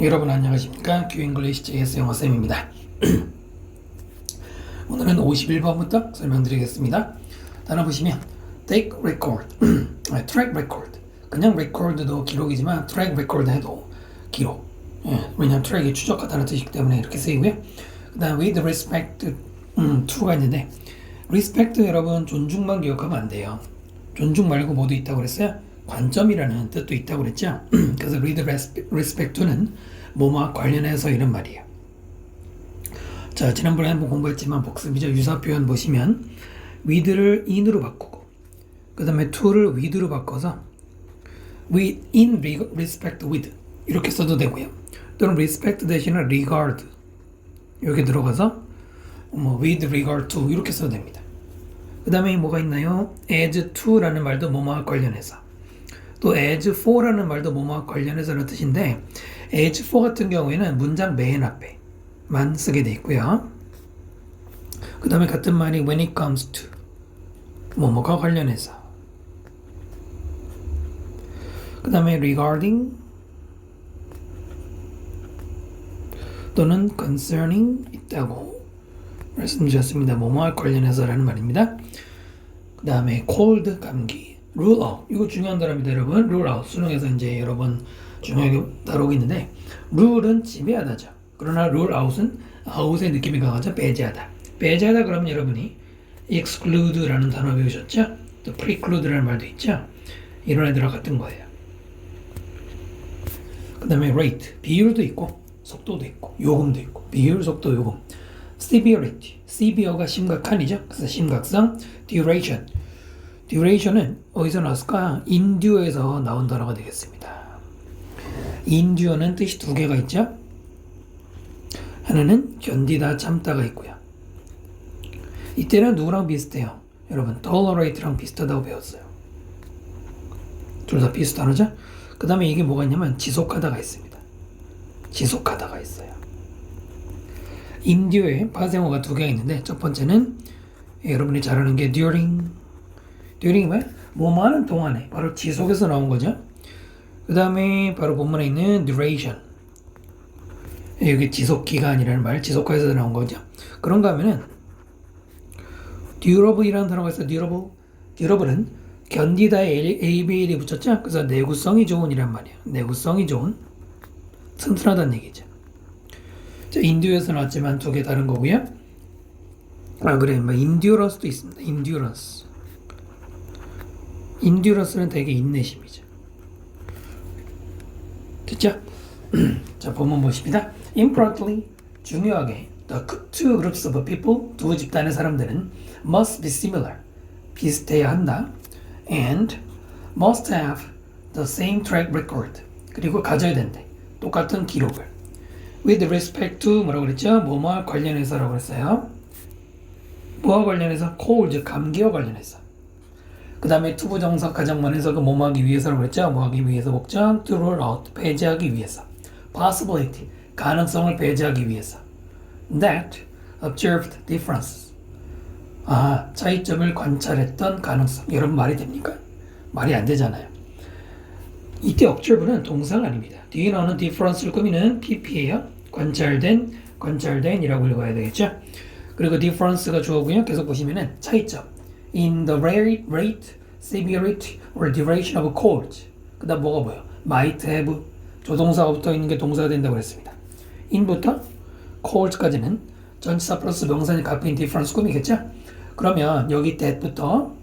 여러분 안녕하십니까? 큐잉글리시 JS 영어쌤입니다. 오늘은 51번부터 설명드리겠습니다. 단어 보시면 take record, track record. 그냥 record도 기록이지만 track record 해도 기록. 왜냐하면 track이 추적하다는 뜻이기 때문에 이렇게 쓰이고요. 그 다음 with respect to가 있는데 respect 여러분 존중만 기억하면 안 돼요. 존중 말고 뭐도 있다고 그랬어요? 관점이라는 뜻도 있다고 그랬죠. 그래서 with respect to는 뭐뭐와 관련해서 이런 말이에요. 자, 지난번에 한번 공부했지만 복습이죠. 유사 표현 보시면 with를 in으로 바꾸고 그 다음에 to를 with로 바꿔서 with in respect with 이렇게 써도 되고요. 또는 respect 대신에 regard 이렇게 들어가서 with regard to 이렇게 써도 됩니다. 그 다음에 뭐가 있나요? as to라는 말도 뭐뭐와 관련해서 또 as for라는 말도 뭐뭐와 관련해서라는 뜻인데 as for 같은 경우에는 문장 맨 앞에만 쓰게 돼 있고요. 그 다음에 같은 말이 when it comes to 뭐뭐가 관련해서 그 다음에 regarding 또는 concerning 있다고 말씀드렸습니다. 뭐뭐와 관련해서라는 말입니다. 그 다음에 cold 감기 rule out 이거 중요한 단어입니다 여러분. rule out 수능에서 이제 여러 번 중요하게 다루고 있는데 rule은 지배하다죠. 그러나 rule out은 out의 느낌이 강하죠. 배제하다. 배제하다 그러면 여러분이 exclude라는 단어 배우셨죠? 또 preclude라는 말도 있죠. 이런 애들과 같은 거예요. 그 다음에 rate 비율도 있고 속도도 있고 요금도 있고 비율, 속도, 요금 severity severe가 심각한이죠. 그래서 심각성 duration duration은 어디서 나왔을까? endure에서 나온 단어가 되겠습니다. endure는 뜻이 두 개가 있죠. 하나는 견디다, 참다가 있고요. 이때는 누구랑 비슷해요? 여러분 tolerate랑 비슷하다고 배웠어요. 둘 다 비슷하죠? 그 다음에 이게 뭐가 있냐면 지속하다가 있습니다. 지속하다가 있어요. endure에 파생어가 두 개가 있는데 첫 번째는 여러분이 잘 아는 게 during이 뭐야? 뭐뭐 하는 동안에 바로 지속해서 나온 거죠. 그 다음에 바로 본문에 있는 duration 여기 지속기간이라는 말 지속해서 나온 거죠. 그런가 하면은 durable이라는 단어가 있어요. durable은 견디다에 ABL이 붙였죠. 그래서 내구성이 좋은 이란 말이에요. 내구성이 좋은 튼튼하다는 얘기죠. 자, 인듀에서 나왔지만 두 개 다른 거고요. 아 그래, 인듀런스도 있습니다. 인듀런스는 되게 인내심이죠. 됐죠? 자, 본문 보십니다. Importantly, 중요하게 the two groups of people, 두 집단의 사람들은 must be similar, 비슷해야 한다. And must have the same track record, 그리고 가져야 된대. 똑같은 기록을. With respect to 뭐라고 그랬죠? 뭐뭐와 관련해서라고 그랬어요. 뭐와 관련해서? cold, 감기와 관련해서. 그 다음에 투부정사 가정문에서 그 뭐뭐하기 위해서라고 그랬죠? 뭐하기 위해서 목적, to rule out, 배제하기 위해서. possibility, 가능성을 배제하기 위해서. that observed differences. 차이점을 관찰했던 가능성. 여러분 말이 됩니까? 말이 안 되잖아요. 이때 observe는 동사가 아닙니다. 뒤에 나오는 difference를 꾸미는 pp예요. 관찰된 이라고 읽어야 되겠죠? 그리고 difference가 주어고요. 계속 보시면은 차이점. In the rate, severity, or duration of cold. 그 다음 뭐가 보여? might have, 조동사가 붙어 있는 게 동사가 된다고 그랬습니다. in부터 cold까지는 전치사 플러스 명사니 값인 difference 꾸미겠죠? 그러면 여기 that부터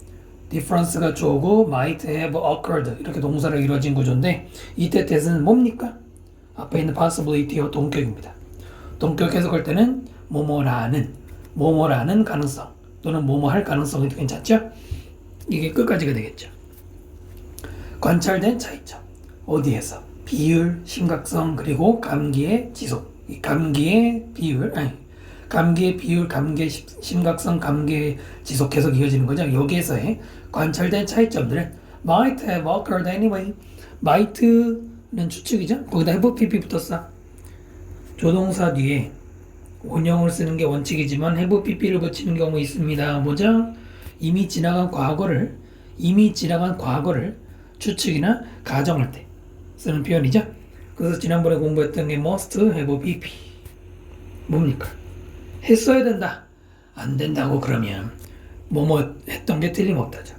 difference가 주어고 might have occurred 이렇게 동사로 이루어진 구조인데 이때 that은 뭡니까? 앞에 있는 possibility와 동격입니다. 동격 해석할 때는 뭐뭐라는 가능성 또는 뭐뭐 할 가능성이 괜찮죠? 이게 끝까지가 되겠죠. 관찰된 차이점. 어디에서? 비율, 심각성, 그리고 감기의 지속. 감기의 비율, 감기의 심각성, 감기의 지속 해석 이어지는 거죠. 여기에서의 관찰된 차이점들은 might have occurred anyway. might는 추측이죠. 거기다 have pp 붙었어. 조동사 뒤에 원형을 쓰는 게 원칙이지만 have pp를 붙이는 경우 있습니다. 뭐죠? 이미 지나간 과거를 추측이나 가정할 때 쓰는 표현이죠. 그래서 지난번에 공부했던 게 must have BP. 뭡니까? 했어야 된다. 안 된다고 그러면 뭐뭐 했던 게 틀림없다죠.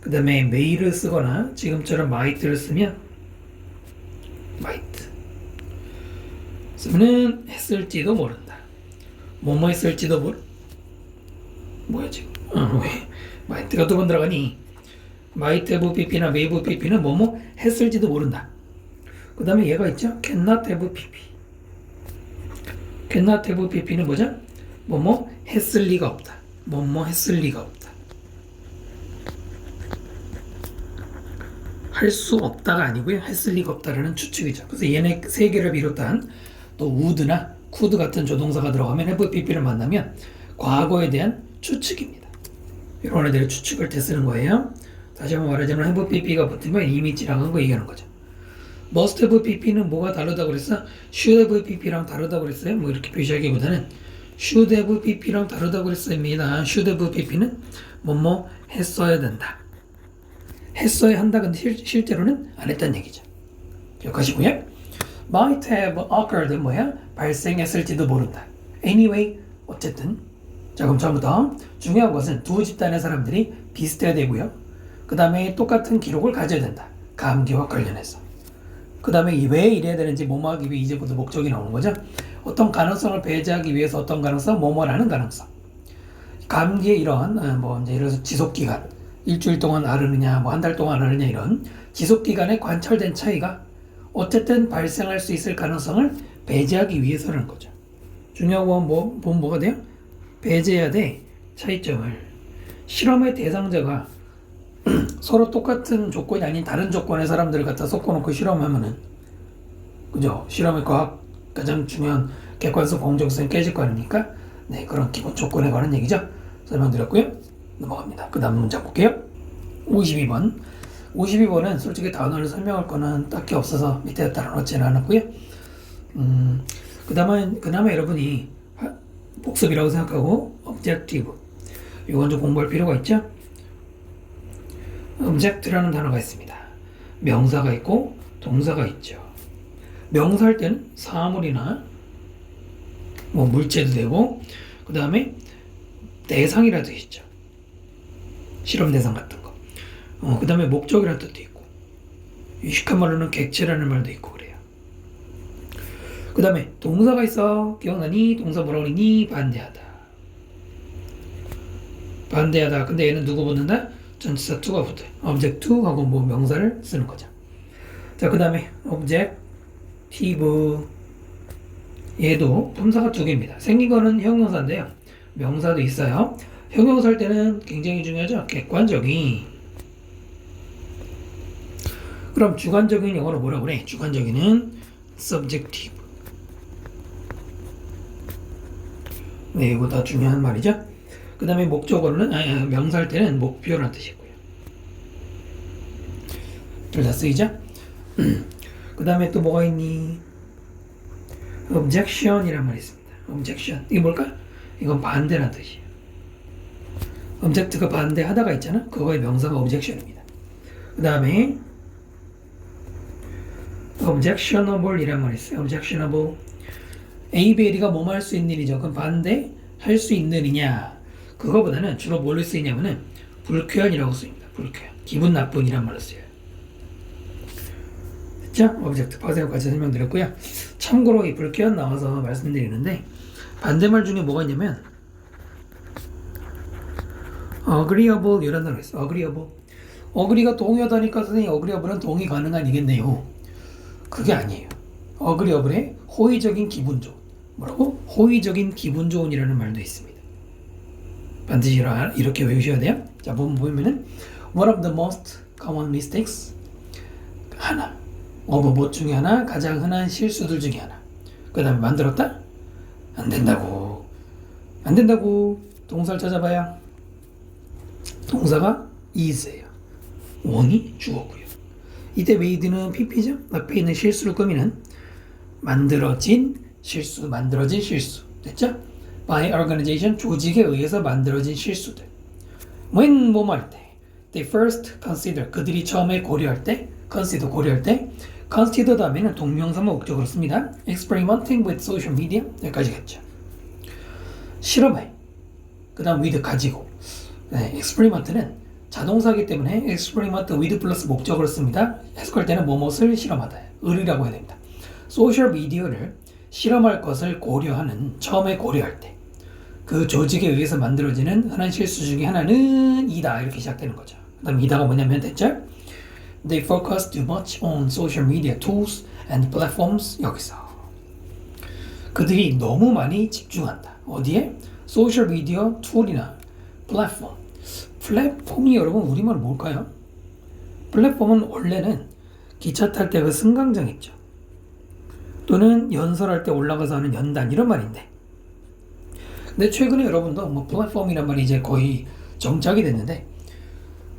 그 다음에 may를 쓰거나 지금처럼 might를 쓰면 might 쓰면은 했을지도 모른다. 뭐뭐 했을지도 뭐야 지금? 왜 might가 두 번 들어가니? might have pp나 may have pp는 뭐뭐 했을지도 모른다. 그 다음에 얘가 있죠? cannot have pp. cannot have pp는 뭐죠? 뭐뭐 했을 리가 없다. 뭐뭐 했을 리가 없다. 할 수 없다가 아니고요. 했을 리가 없다라는 추측이죠. 그래서 얘네 세 개를 비롯한 또 would나 could 같은 조동사가 들어가면 have pp를 만나면 과거에 대한 추측입니다. 이런 애들의 추측을 때 쓰는 거예요. 다시 한번 말하자면 have pp가 붙으면 이미 지나간 거 얘기하는 거죠. must have pp는 뭐가 다르다고 그랬어? should have pp랑 다르다고 그랬어요? 뭐 이렇게 표시하기보다는 should have pp랑 다르다고 그랬습니다. should have pp는 뭐뭐 했어야 된다. 했어야 한다. 근데 실제로는 안 했다는 얘기죠. 기억하시고요. might have occurred 뭐야? 발생했을지도 모른다. anyway 어쨌든 자 그럼 처음부터 중요한 것은 두 집단의 사람들이 비슷해야 되고요. 그 다음에 똑같은 기록을 가져야 된다. 감기와 관련해서. 그 다음에 왜 이래야 되는지 뭐뭐 하기 위해 이제부터 목적이 나오는 거죠. 어떤 가능성을 배제하기 위해서 어떤 가능성, 뭐뭐라는 가능성. 감기의 이런 뭐 이제 이런 지속기간, 일주일 동안 앓느냐, 뭐 한 달 동안 앓느냐 이런 지속기간에 관찰된 차이가 어쨌든 발생할 수 있을 가능성을 배제하기 위해서라는 거죠. 중요한 건 뭐가 돼요? 배제해야 돼. 차이점을. 실험의 대상자가 서로 똑같은 조건이 아닌 다른 조건의 사람들을 갖다 섞어놓고 실험하면은 그죠? 실험의 과학 가장 중요한 객관성, 공정성이 깨질 거 아닙니까? 네, 그런 기본 조건에 관한 얘기죠. 설명드렸고요. 넘어갑니다. 그 다음 문장 볼게요. 52번. 52번은 솔직히 단어를 설명할 거는 딱히 없어서 밑에 따라놓지는 않았고요. 그나마 여러분이 복습이라고 생각하고 objective 이건 좀 공부할 필요가 있죠. object라는 단어가 있습니다. 명사가 있고 동사가 있죠. 명사할 때는 사물이나 뭐 물체도 되고 그 다음에 대상이라도 있죠. 실험 대상 같은 거. 그 다음에 목적이라는 뜻도 있고 유식한 말로는 객체라는 말도 있고 그래요. 그 다음에 동사가 있어. 기억나니? 동사 뭐라고 그러니? 반대하다. 반대하다. 근데 얘는 누구 붙는다? 전치사 to가 붙어요. object to 하고 뭐 명사를 쓰는 거죠. 자, 그 다음에 objective 얘도 품사가 두 개입니다. 생긴 거는 형용사인데요. 명사도 있어요. 형용사 할 때는 굉장히 중요하죠. 객관적인. 그럼 주관적인 영어로 뭐라 그래? 주관적인은 subjective. 네, 이거 다 중요한 말이죠. 그 다음에 목적어로는 명사 할 때는 목표라는 뜻이고요. 둘 다 쓰이죠? 그 다음에 또 뭐가 있니? objection이란 말이 있습니다. objection. 이게 뭘까? 이건 반대라는 뜻이에요. object가 반대하다가 있잖아? 그거의 명사가 objection입니다. 그 다음에 objectionable 이란 말이 있어요. objectionable. A, B, D가 뭐뭐 할 수 있는 일이죠. 그럼 반대 할 수 있는 일이냐? 그거보다는 주로 뭘로 쓰이냐면은 불쾌한이라고 쓰입니다. 불쾌한. 기분 나쁜이란 말로 쓰여요. 됐죠? object. 파생어까지 설명드렸고요. 참고로 이 불쾌한 나와서 말씀드리는데 반대말 중에 뭐가 있냐면 agreeable 이런 단어가 있어. agreeable. agree가 동의하다니까 선생님 agreeable은 동의 가능한이겠네요. 그게 아니에요. agreeable의 호의적인 기분 좋은. 뭐라고? 호의적인 기분 좋은이라는 말도 있습니다. 반드시 이렇게 외우셔야 돼요. 자, 보면은 one of the most common mistakes 하나. 뭐 중에 하나, 가장 흔한 실수들 중에 하나. 그 다음에 만들었다? 안 된다고. 안 된다고. 동사를 찾아봐야 동사가 is예요. 원이 주어고요. 이때 made는 pp죠. 앞에 있는 실수를 꾸미는 만들어진 실수, 만들어진 실수. 됐죠? by organization, 조직에 의해서 만들어진 실수들. when 뭐뭐 할 때, they first consider, 그들이 처음에 고려할 때, consider 고려할 때, consider 다음에는 동명사만 목적으로 씁니다. experimenting with social media 여기까지 갔죠. 실험해. 그 다음 with 가지고. 네, experiment는 자동사이기 때문에 experiment with 플러스 목적으로 씁니다. 해석할 때는 뭐뭇을 실험하다. 을이라고 해야 됩니다. 소셜 미디어를 실험할 것을 고려하는 처음에 고려할 때 그 조직에 의해서 만들어지는 흔한 실수 중에 하나는 이다 이렇게 시작되는 거죠. 그 다음 이다가 뭐냐면 됐죠? They focus too much on social media tools and platforms 여기서 그들이 너무 많이 집중한다. 어디에? 소셜 미디어 툴이나 플랫폼. 플랫폼이 여러분 우리말 뭘까요? 플랫폼은 원래는 기차 탈 때 그 승강장 있죠. 또는 연설할 때 올라가서 하는 연단 이런 말인데 근데 최근에 여러분도 뭐 플랫폼이란 말이 이제 거의 정착이 됐는데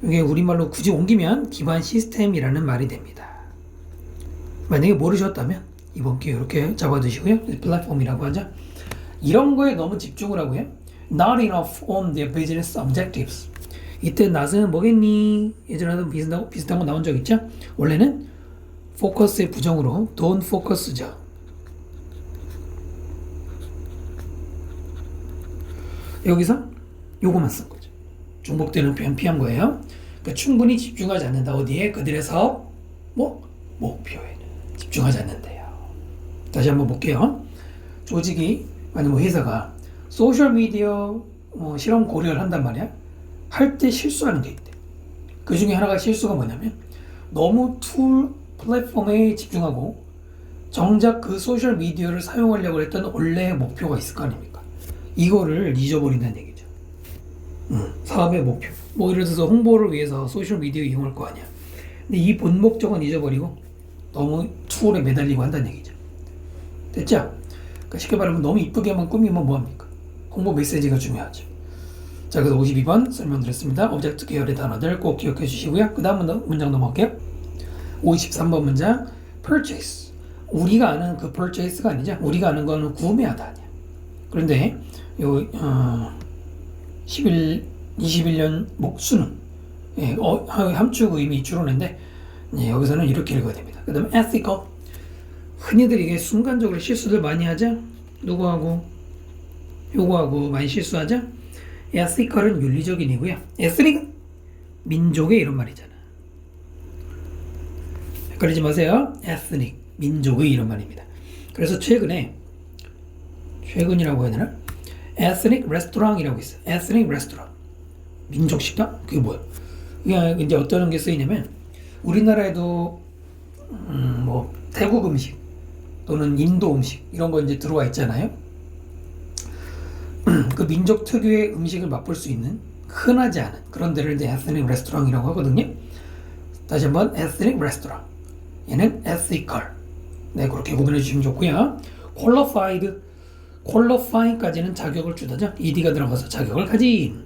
이게 우리말로 굳이 옮기면 기반 시스템이라는 말이 됩니다. 만약에 모르셨다면 이번 기회에 이렇게 잡아두시고요. 플랫폼이라고 하죠. 이런 거에 너무 집중을 하고요. Not enough on their business objectives. 이때 not은 뭐겠니? 예전에도 비슷한 거 나온 적 있죠? 원래는 focus의 부정으로 don't focus죠. 여기서 요거만 쓴 거죠. 중복되는 표현 피한 거예요. 그러니까 충분히 집중하지 않는다. 어디에? 그들의 사업 목표에는 집중하지 않는데요. 다시 한번 볼게요. 조직이 아니 뭐 회사가 소셜 미디어 실험 고려를 한단 말이야. 할 때 실수하는 게 있대. 그 중에 하나가 실수가 뭐냐면 너무 툴 플랫폼에 집중하고 정작 그 소셜 미디어를 사용하려고 했던 원래의 목표가 있을 거 아닙니까? 이거를 잊어버린다는 얘기죠. 사업의 목표. 뭐 예를 들어서 홍보를 위해서 소셜 미디어 이용할 거 아니야. 근데 이 본 목적은 잊어버리고 너무 툴에 매달리고 한다는 얘기죠. 됐죠? 그러니까 쉽게 말하면 너무 이쁘게만 꾸미면 뭐합니까? 홍보 메시지가 중요하죠. 자, 그래서 52번 설명드렸습니다. 오브젝트 계열의 단어들 꼭 기억해 주시고요. 그 다음 문장 넘어갈게요. 53번 문장 purchase. 우리가 아는 그 purchase가 아니죠. 우리가 아는 거는 구매하다 아니야. 그런데 요 21년 수능 함축 의미 주로인데 여기서는 이렇게 읽어야 됩니다. 그 다음에 ethical. 흔히들 이게 순간적으로 실수들 많이 하죠. 누구하고 요거하고 많이 실수하죠. ethical은 윤리적인이고요. ethnic은 민족의 이런 말이잖아. 헷갈리지 마세요. ethnic 민족의 이런 말입니다. 그래서 최근이라고 해야 되나? ethnic restaurant이라고 있어요. ethnic restaurant 민족 식당? 그게 뭐야? 그게 이제 어떤 게 쓰이냐면 우리나라에도 뭐 태국 음식 또는 인도 음식 이런 거 이제 들어와 있잖아요. 그 민족 특유의 음식을 맛볼 수 있는 흔하지 않은 그런 데를 이제 ethnic restaurant이라고 하거든요. 다시 한번 ethnic restaurant. 얘는 ethical. 네, 그렇게 구분해 주시면 좋고요. qualifying까지는 자격을 주다죠. ed가 들어가서 자격을 가진.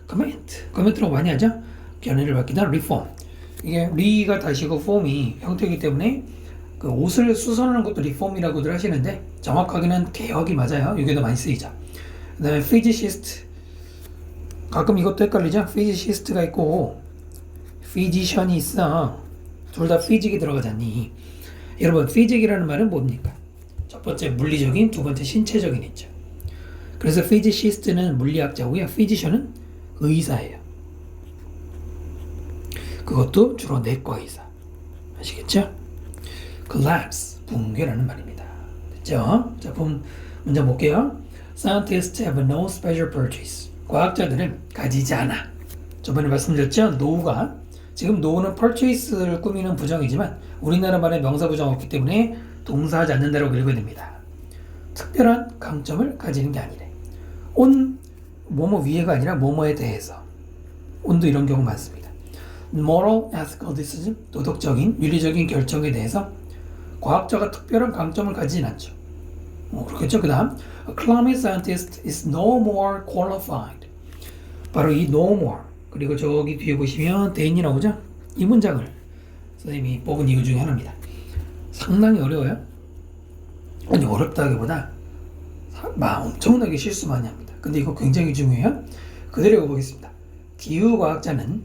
커멘트라고 많이 하죠. 견해를 밝히다 reform. 이게 리가 다시고 form이 형태이기 때문에 그 옷을 수선하는 것도 리폼이라고들 하시는데 정확하게는 개혁이 맞아요. 이게 더 많이 쓰이죠. 그 다음에 physicist. 가끔 이것도 헷갈리죠. physicist가 있고 physician이 있어. 둘 다 physic이 들어가잖니. 여러분 physic이라는 말은 뭡니까? 첫 번째 물리적인, 두 번째 신체적인 있죠. 그래서 physicist는 물리학자고요. physician은 의사예요. 그것도 주로 내과 의사. 아시겠죠? collapse, 붕괴라는 말입니다. 됐죠? 자, 문장 볼게요. Scientists have no special purchase. 과학자들은 가지지 않아. 저번에 말씀드렸죠? 노우가 지금 노우는 purchase를 꾸미는 부정이지만 우리나라 말에 명사 부정 없기 때문에 동사하지 않는다라고 읽어야 됩니다. 특별한 강점을 가지는 게 아니래. on 뭐뭐 위에가 아니라 뭐뭐에 대해서. on도 이런 경우 많습니다. moral, ethical decision, 도덕적인, 윤리적인 결정에 대해서 과학자가 특별한 강점을 가지진 않죠. 그렇겠죠. 그 다음 A climate scientist is no more qualified. 바로 이 no more 그리고 저기 뒤에 보시면 than이 나오죠. 이 문장을 선생님이 뽑은 이유 중에 하나입니다. 상당히 어려워요. 아니 어렵다기보다 엄청나게 실수 많이 합니다. 근데 이거 굉장히 중요해요. 그대로 읽어보겠습니다. 기후과학자는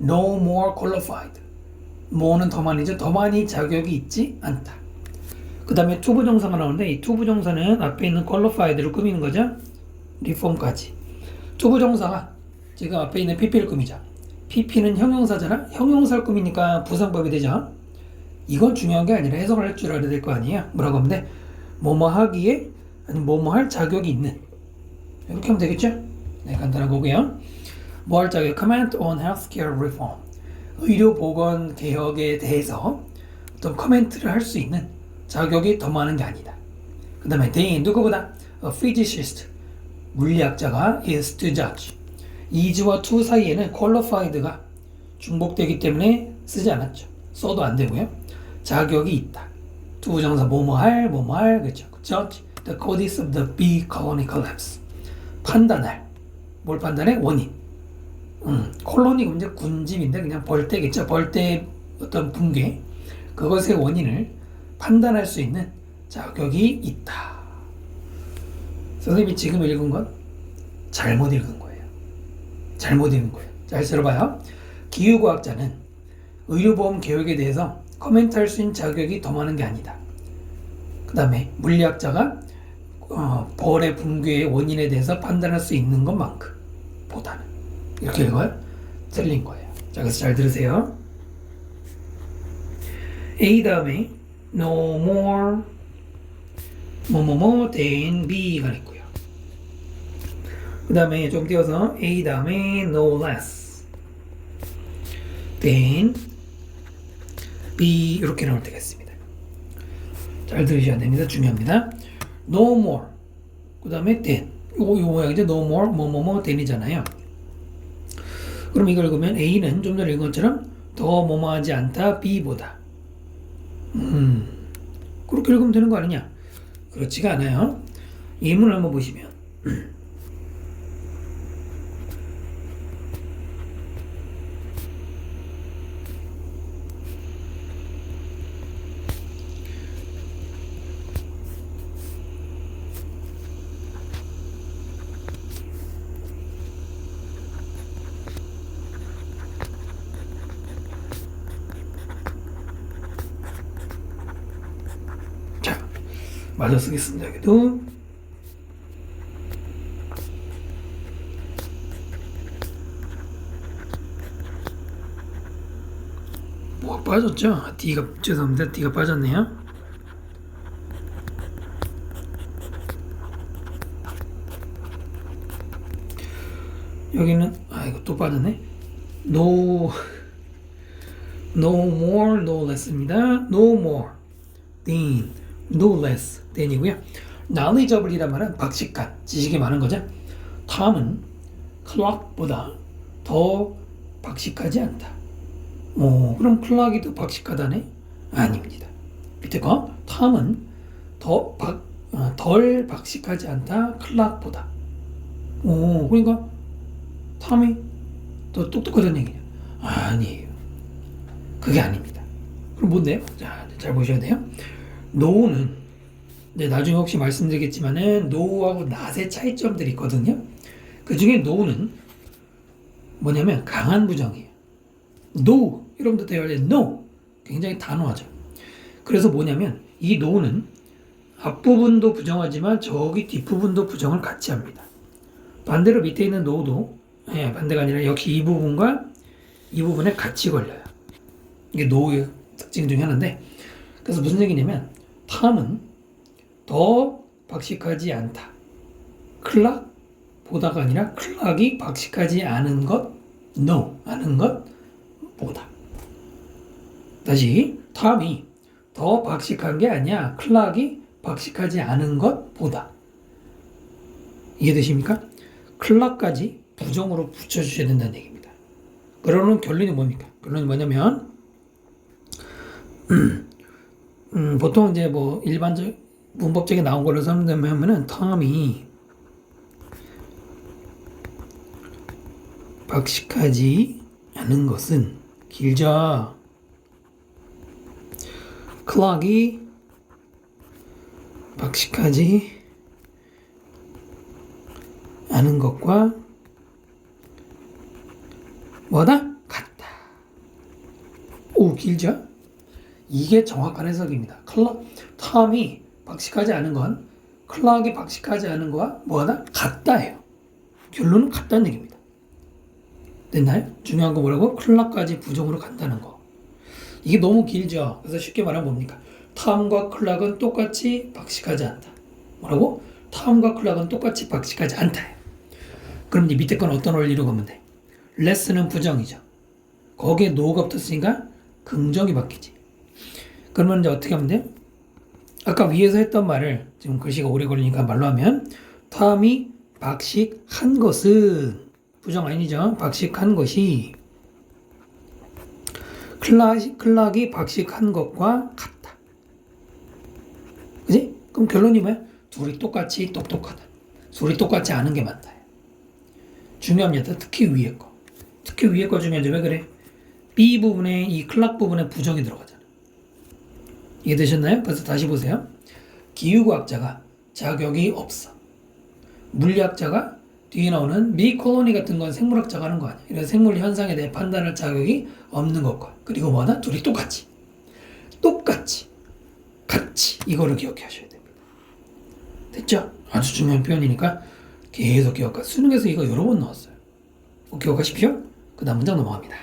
no more qualified. 뭐는 더 많이죠. 더 많이 자격이 있지 않다. 그 다음에 투부정사가 나오는데 이 투부정사는 앞에 있는 qualified를 꾸미는 거죠. reform까지. 투부정사가 지금 앞에 있는 pp를 꾸미자. pp는 형용사잖아. 형용사를 꾸미니까 부사법이 되죠. 이건 중요한 게 아니라 해석을 할 줄 알아야 될 거 아니에요. 뭐라고 하면 돼? 뭐뭐 하기에 아니면 뭐뭐 할 자격이 있는. 이렇게 하면 되겠죠? 네, 간단한 거고요. 뭐 할 자격? Comment on healthcare reform. 의료보건 개혁에 대해서 어떤 코멘트를 할 수 있는 자격이 더 많은 게 아니다. 그 다음에 they 누구보다 a physicist 물리학자가 is to judge. is와 to 사이에는 qualified가 중복되기 때문에 쓰지 않았죠. 써도 안 되고요. 자격이 있다. 투부정사 뭐뭐할 그렇죠. judge the causes of the big colony collapse. 판단할. 뭘 판단해? 원인. 콜로니 이제 군집인데 그냥 벌떼겠죠. 벌떼의 어떤 붕괴. 그것의 원인을 판단할 수 있는 자격이 있다. 선생님이 지금 읽은 건 잘못 읽은 거예요. 잘못 읽은 거예요. 잘 들어봐요. 기후과학자는 의료보험 개혁에 대해서 코멘트할 수 있는 자격이 더 많은 게 아니다. 그 다음에 물리학자가 벌의 붕괴의 원인에 대해서 판단할 수 있는 것만큼 보다는 이렇게 읽어요? 틀린 거예요. 자, 그래서 잘 들으세요. A 다음에 no more 뭐뭐뭐 than B가 있고요. 그 다음에 좀 띄워서 A 다음에 no less than B 이렇게 나올 때가 있습니다. 잘 들으셔야 됩니다. 중요합니다. no more 그 다음에 than 요 모양이죠. no more 뭐뭐뭐 than이잖아요. 그럼 이걸 읽으면 A는 좀 전에 읽은 것처럼 더 뭐뭐하지 않다 B보다 그렇게 읽으면 되는 거 아니냐? 그렇지가 않아요. 예문을 한번 보시면 마저 쓰겠습니다. 여기도 뭐가 빠졌죠? D가 죄송합니다. D가 빠졌네요. 여기는 이거 또 빠졌네. No more, no less입니다. No more than no less than이고요. knowledgeable이란 말은 박식한, 지식이 많은 거죠. 탐은 clock보다 더 박식하지 않다. 그럼 클락이 더 박식하다네? 아닙니다. 밑에 거 탐은 덜 박식하지 않다. 클락보다. 그러니까 탐이 더 똑똑하다는 얘기냐? 아니에요. 그게 아닙니다. 그럼 뭔데요? 자, 잘 보셔야 돼요. no는 나중에 혹시 말씀드리겠지만은 no하고 not의 차이점들이 있거든요. 그 중에 no는 뭐냐면 강한 부정이에요. no 여러분들 대화할 때 no 굉장히 단호하죠. 그래서 뭐냐면 이 no는 앞부분도 부정하지만 저기 뒷부분도 부정을 같이 합니다. 반대로 밑에 있는 no도 반대가 아니라 역시 이 부분과 이 부분에 같이 걸려요. 이게 no의 특징 중에 하나인데 그래서 무슨 얘기냐면 탐은 더 박식하지 않다. 클락보다가 아니라 클락이 박식하지 않은 것 no 않은 것 보다. 다시 탐이 더 박식한 게 아니야. 클락이 박식하지 않은 것 보다. 이해되십니까? 클락까지 부정으로 붙여주셔야 된다는 얘기입니다. 그러는 결론이 뭡니까? 결론이 뭐냐면 보통 이제 뭐 일반적 문법적에 나온 걸로 설명하면은 탐이 박식하지 않은 것은 길죠. 클락이 박식하지 않은 것과 뭐다? 같다. 오, 길죠? 이게 정확한 해석입니다. 톰이 박식하지 않은 건 클락이 박식하지 않은 거와 뭐하다? 같다예요. 결론은 같다는 얘기입니다. 됐나요? 중요한 거 뭐라고? 클락까지 부정으로 간다는 거. 이게 너무 길죠? 그래서 쉽게 말하면 뭡니까? 톰과 클락은 똑같이 박식하지 않다. 뭐라고? 톰과 클락은 똑같이 박식하지 않다. 그럼 이 밑에 건 어떤 원리로 가면 돼? 레스는 부정이죠. 거기에 no가 붙었으니까 긍정이 바뀌지. 그러면 이제 어떻게 하면 돼? 아까 위에서 했던 말을 지금 글씨가 오래 걸리니까 말로 하면 톰이 박식한 것은 부정 아니죠? 박식한 것이 클락이 박식한 것과 같다. 그지? 그럼 결론이 뭐야? 둘이 똑같이 똑똑하다. 둘이 똑같지 않은 게 많다. 중요합니다. 특히 위에 거. 특히 위에 거 중요한데 왜 그래? B 부분에 이 클락 부분에 부정이 들어가잖아. 이해되셨나요? 그래서 다시 보세요. 기후과학자가 자격이 없어. 물리학자가 뒤에 나오는 미콜로니 같은 건 생물학자가 하는 거 아니야. 이런 생물 현상에 대해 판단할 자격이 없는 것과 그리고 뭐하나? 둘이 똑같이 같이 이거를 기억하셔야 됩니다. 됐죠? 아주 중요한 표현이니까 계속 기억하. 수능에서 이거 여러 번 나왔어요. 기억하십시오. 그 다음 문장 넘어갑니다.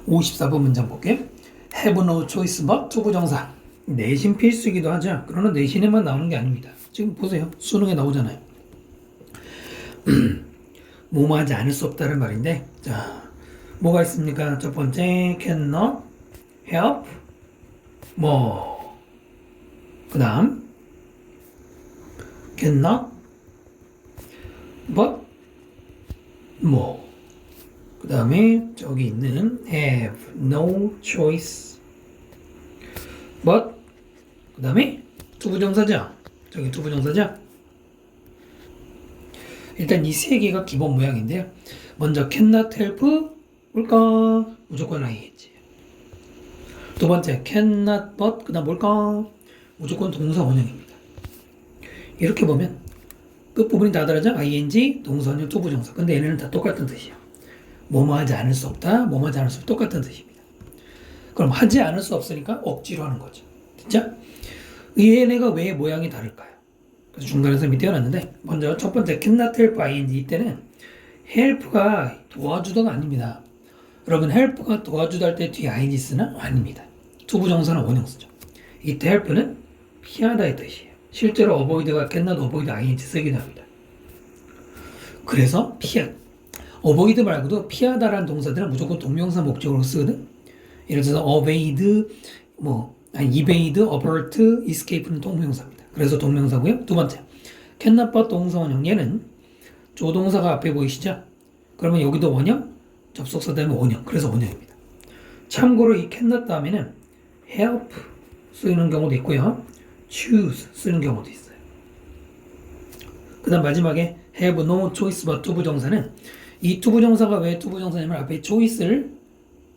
54번 문장 볼게요. Have no choice but 투부정사. 내신 필수이기도 하죠. 그러나 내신에만 나오는 게 아닙니다. 지금 보세요. 수능에 나오잖아요. 뭐뭐 하지 않을 수 없다는 말인데, 자, 뭐가 있습니까? 첫 번째, cannot help more. 그 다음, cannot but more. 그 다음에 저기 있는 have no choice but 그 다음에 투부정사죠. 저기 투부정사죠. 일단 이 세 개가 기본 모양인데요. 먼저 cannot help 뭘까? 무조건 ING. 두 번째 cannot but 그 다음 뭘까? 무조건 동사 원형입니다. 이렇게 보면 끝부분이 다 다르죠? ING, 동사 원형, 투부정사. 근데 얘네는 다 똑같은 뜻이야. 뭐뭐 하지 않을 수 없다, 뭐뭐 하지 않을 수 없다. 똑같은 뜻입니다. 그럼 하지 않을 수 없으니까 억지로 하는 거죠. 진짜? 얘네가 왜 모양이 다를까요? 그래서 중간에서 밑에 띄워놨는데 먼저 첫 번째 cannot help ing 이때는 help가 도와주다가 아닙니다. 여러분 help가 도와주다 할 때 뒤에 ing 쓰나? 아닙니다. 투부정사나 원형 쓰죠. 이때 help는 피하다의 뜻이에요. 실제로 avoid가 cannot avoid ing 쓰기도 합니다. 그래서 avoid 말고도 피하다라는 동사들은 무조건 동명사 목적으로 쓰거든. 예를 들어서 evade, evade, avert, escape는 동명사입니다. 그래서 동명사고요. 두 번째, cannot but 동사 원형. 얘는 조동사가 앞에 보이시죠? 그러면 여기도 원형, 접속사 다음에 원형. 그래서 원형입니다. 참고로 이 cannot 다음에는 help 쓰이는 경우도 있고요. choose 쓰는 경우도 있어요. 그 다음 마지막에 have no choice but 투부정사는 이 투부정사가 왜 투부정사냐면 앞에 choice를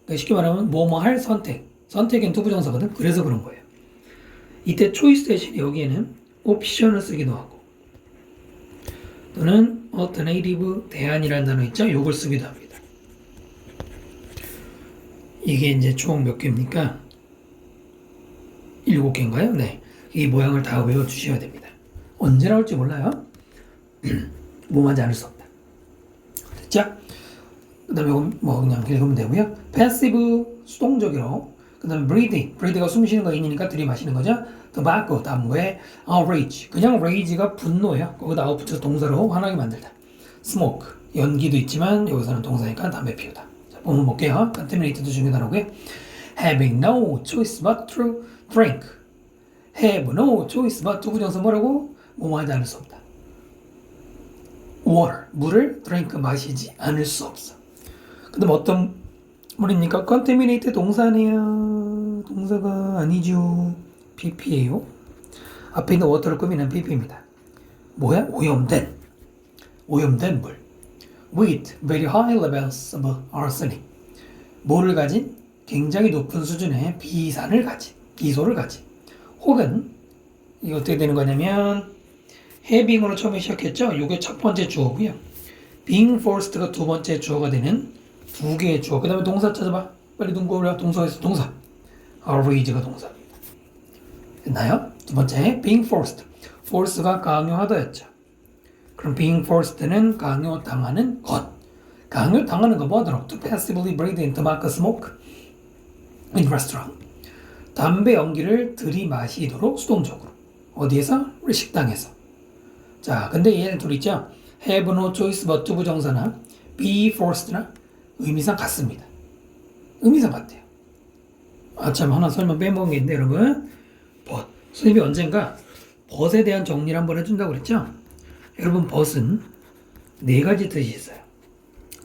그러니까 쉽게 말하면 뭐뭐 할 선택은 투부정사거든. 그래서 그런 거예요. 이때 choice 대신에 여기에는 옵션을 쓰기도 하고 또는 alternative 대안이라는 단어 있죠. 요걸 쓰기도 합니다. 이게 이제 총 몇 개입니까? 7개인가요? 네. 이 모양을 다 외워주셔야 됩니다. 언제 나올지 몰라요. 뭐만 하지 않을 수 없다. 됐죠? 그 다음에 이건 그냥 읽으면 되고요. passive 수동적으로 그 다음에 breath가 숨 쉬는 거 인이니까 들이마시는 거죠. tobacco 다음 뭐에 outrage 그냥 rage가 분노예요. 거기다 out 붙여서 동사로 화나게 만들다. smoke 연기도 있지만 여기서는 동사니까 담배 피우다. 자, 보면 볼게요. contaminate도 중요한 단어고요. having no choice but to drink have no choice but 투부정사 뭐라고? 뭐뭐 하지 않을 수 없다. water 물을 drink 마시지 않을 수 없어. 그 다음 어떤 물입니까? contaminate 동사네요. 동사가 아니죠. pp예요. 앞에 있는 water를 꾸미는 pp입니다. 뭐야? 오염된 물 with very high levels of arsenic 뭐를 가진? 굉장히 높은 수준의 비소를 가진 혹은 이거 어떻게 되는 거냐면 having으로 처음에 시작했죠. 이게 첫 번째 주어고요. being forced가 두 번째 주어가 되는 두 개의 주어. 그 다음에 동사 찾아봐. 빨리 눈 고르라. 동사에서 동사. rage가 동사입니다. 됐나요? 두 번째, being forced. force가 강요하다였죠. 그럼 being forced는 강요당하는 것. 강요당하는 거 뭐하더라? To passively breathe in tobacco smoke in restaurant. 담배 연기를 들이마시도록 수동적으로. 어디에서? 우리 식당에서. 자, 근데 얘네 둘 있죠? have no choice but to 부정사나 be forced나 의미상 같습니다. 의미상 같아요. 아, 참, 하나 설명 빼먹은 게 있는데, 여러분. but. 선생님이 언젠가 but에 대한 정리를 한번 해준다고 그랬죠? 여러분, but은 네 가지 뜻이 있어요.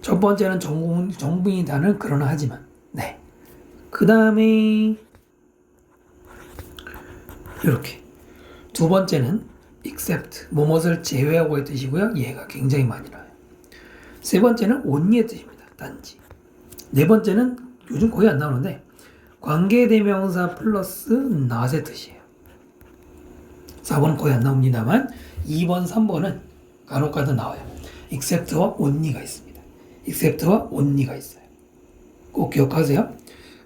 첫 번째는 정부이다는 그러나 하지만. 네. 그 다음에, 이렇게. 두 번째는 except, 뭐뭇을 제외하고의 뜻이고요. 얘가 굉장히 많이 나와요. 세 번째는 only의 뜻입니다. 단지. 네 번째는 요즘 거의 안 나오는데 관계대명사 플러스 not의 뜻이에요. 4번은 거의 안 나옵니다만 2번, 3번은 간혹가다 나와요. except와 only가 있습니다. except와 only가 있어요. 꼭 기억하세요.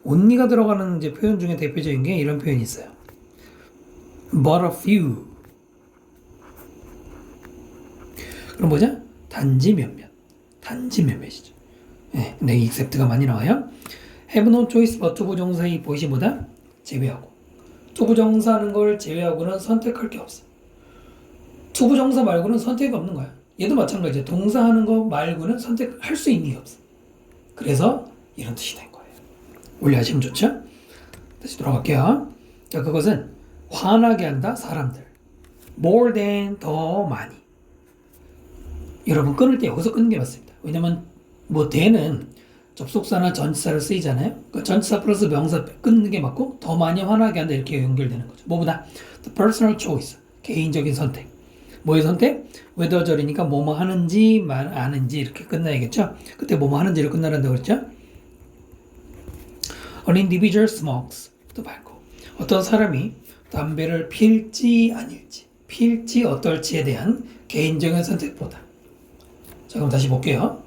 only가 들어가는 이제 표현 중에 대표적인 게 이런 표현이 있어요. but a few. 그럼 뭐죠? 단지 몇몇. 단지 몇몇이죠. 네, 근데 except가 많이 나와요. have no choice but to 부정사의 보시보다 제외하고. to 부정사 하는 걸 제외하고는 선택할 게 없어. to 부정사 말고는 선택이 없는 거야. 얘도 마찬가지야. 동사 하는 거 말고는 선택할 수 있는 게 없어. 그래서 이런 뜻이 된 거예요. 올려하시면 좋죠? 다시 돌아갈게요. 자, 그것은 화나게 한다, 사람들. more than, 더 많이. 여러분, 끊을 때 여기서 끊는 게 맞습니다. 왜냐면 뭐 than은 접속사나 전치사를 쓰이잖아요. 그러니까 전치사 플러스 명사 끊는 게 맞고 더 많이 화나게 한다 이렇게 연결되는 거죠. 뭐보다 the personal choice, 개인적인 선택. 뭐의 선택? 웨더절이니까 뭐뭐 하는지 말 아는지 이렇게 끝나야겠죠. 그때 뭐뭐 하는지를 끝나란다고 그랬죠. An individual smokes tobacco. 어떤 사람이 담배를 필지 아닐지, 필지 어떨지에 대한 개인적인 선택보다. 자, 그럼 다시 볼게요.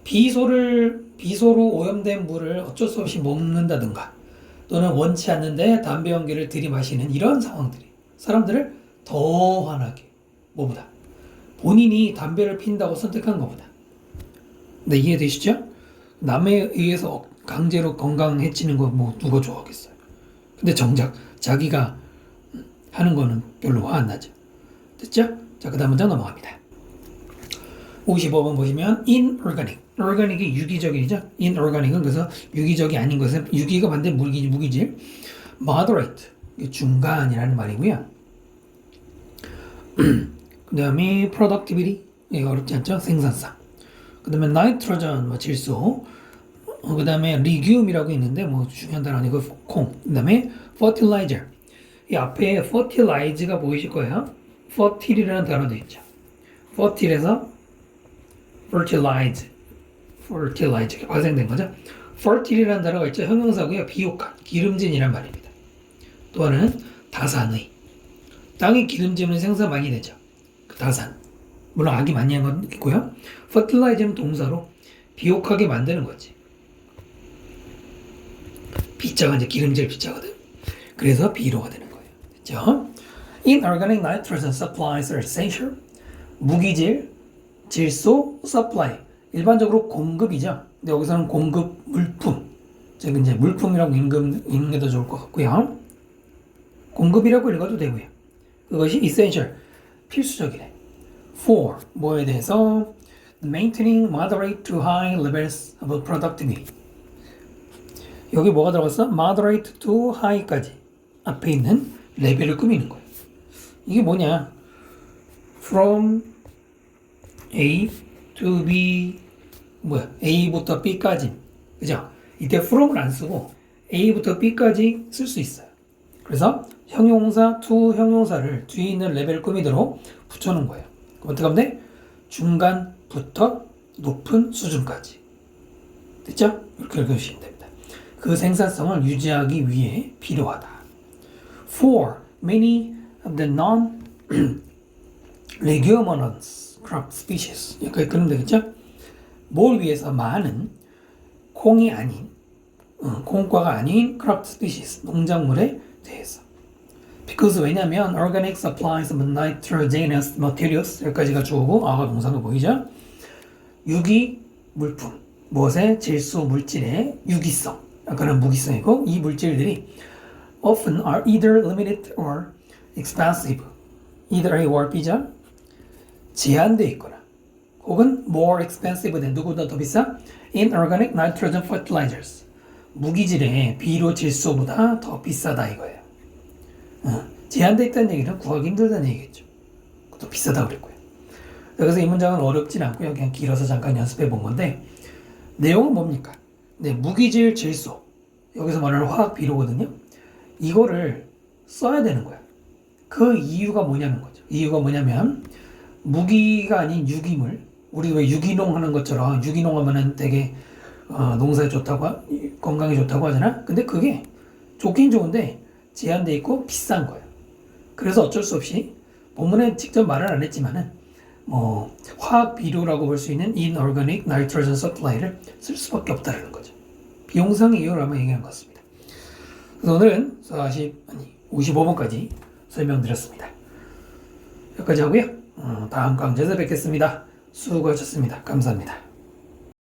비소로 오염된 물을 어쩔 수 없이 먹는다든가 또는 원치 않는데 담배 연기를 들이마시는 이런 상황들이 사람들을 더 화나게. 뭐보다? 본인이 담배를 핀다고 선택한 것보다. 네, 이해되시죠? 남에 의해서 강제로 건강해지는 거 뭐 누가 좋아하겠어요. 근데 정작 자기가 하는 거는 별로 화 안 나죠. 됐죠? 자, 그 다음 문장 넘어갑니다. 55번 보시면 inorganic. organic이 유기적이죠. inorganic은 그래서 유기적이 아닌 것은 유기가 반대 무기질. moderate. 중간이라는 말이고요. 그 다음에 productivity. 이거 어렵지 않죠? 생산성. 그 다음에 nitrogen, 뭐 질소. 그 다음에 legume이라고 있는데 뭐 중요한 단어 아니고 콩. 그 다음에 fertilizer. 이 앞에 fertilize가 보이실 거예요. fertile이라는 단어도 있죠. fertile에서 fertilize 발생된 거죠. fertile이라는 단어가 있죠. 형용사고요. 비옥한, 기름진이란 말입니다. 또 하나는 다산의. 땅에 기름짐은 생산 많이 되죠. 그 다산. 물론 악이 많이 한 건 있고요. fertilize는 동사로 비옥하게 만드는 거지. 비자가 이제 기름질 비자거든. 그래서 비로가 되는 거예요. 그렇죠? Inorganic nitrogen supplies are essential. 무기질, 질소, supply. 일반적으로 공급이죠. 근데 여기서는 공급 물품. 즉 이제 물품이라고 읽는 게 더 좋을 것 같고요. 공급이라고 읽어도 되고요. 그것이 essential. 필수적이래. For 뭐에 대해서 maintaining moderate to high levels of productivity. 여기 뭐가 들어갔어? moderate to high까지 앞에 있는 레벨을 꾸미는 거예요. 이게 뭐냐? from A to B A부터 B까지. 그죠? 이때 from을 안 쓰고 A부터 B까지 쓸 수 있어요. 그래서 형용사 to 형용사를 뒤에 있는 레벨 꾸미도록 붙여놓은 거예요. 그럼 어떻게 하면 돼? 중간부터 높은 수준까지. 됐죠? 이렇게 읽으시면 됩니다. 그 생산성을 유지하기 위해 필요하다. For many of the non-leguminous crop species. 여기까지 그러면 되겠죠? 뭘 위해서 많은 콩이 아닌 공과가 아닌 crop species, 농작물에 대해서. because 왜냐면 organic supplies of nitrogenous materials 여기까지가 주어고 아가 동사가 보이죠? 유기 물품, 무엇의 질소 물질의 유기성, 그런 무기성이고 이 물질들이 often are either limited or expensive. either A or B죠. 제한되어 있거나 혹은 more expensive than 누구보다 더 비싼 inorganic nitrogen fertilizers. 무기질의 비료 질소보다 더 비싸다 이거예요. 제한되어 있다는 얘기는 구하기 힘들다는 얘기겠죠. 또 비싸다 그랬고요. 그래서 이 문장은 어렵진 않고요. 그냥 길어서 잠깐 연습해 본 건데 내용은 뭡니까? 네, 무기질 질소 여기서 말하는 화학 비료거든요. 이거를 써야 되는 거야. 그 이유가 뭐냐는 거죠. 이유가 뭐냐면 무기가 아닌 유기물, 우리 왜 유기농 하는 것처럼 유기농 하면은 되게 농사에 좋다고 건강에 좋다고 하잖아. 근데 그게 좋긴 좋은데 제한돼 있고 비싼 거예요. 그래서 어쩔 수 없이 본문에 직접 말을 안 했지만은 화학 비료라고 볼 수 있는 inorganic nitrogen supply를 쓸 수밖에 없다는 거죠. 비용상의 이유를 아마 얘기한 것 같습니다. 그래서 오늘은 55번까지 설명드렸습니다. 여기까지 하고요. 다음 강좌에서 뵙겠습니다. 수고하셨습니다. 감사합니다.